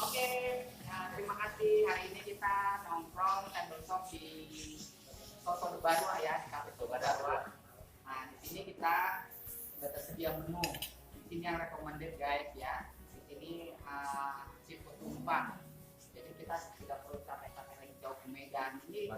Oke, nah, terima kasih. Hari ini kita nongkrong candle shop di Soto Barua ya, di Cafe Soto Barua. Nah, di sini kita sudah tersedia menu. Di sini yang recommended guys ya. Di sini seafood tumpang. Jadi kita tidak perlu capek-capek lagi jauh ke Medan. Ini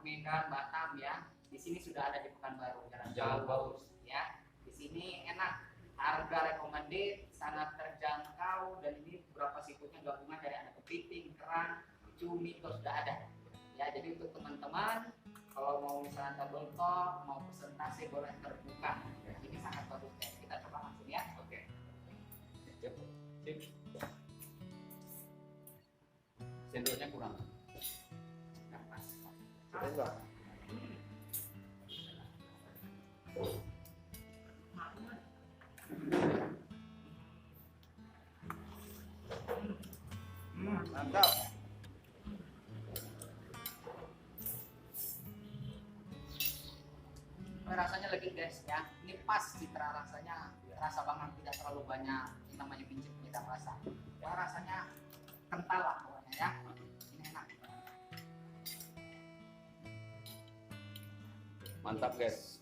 Medan, Batam ya. Di sini sudah ada di Pekanbaru, jalan bagus ya. Di sini enak. Harga recommended, sangat terjangkau, dan ini beberapa seafoodnya gabungan dari ada kepiting, kerang, cumi itu sudah ada. Ya, jadi untuk teman-teman kalau mau misalnya double top, mau presentasi boleh terbuka. Ya, ini sangat bagus ya. Kita coba langsung ya. Oke. Sip. Sendoknya kurang. Enggak. Mantap. Rasanya legit guys ya. Ini pas citra rasanya, rasa banget, tidak terlalu banyak yang namanya pincit-pincit rasa. Ya, rasanya kental lah pokoknya ya. Ini enak. Mantap guys.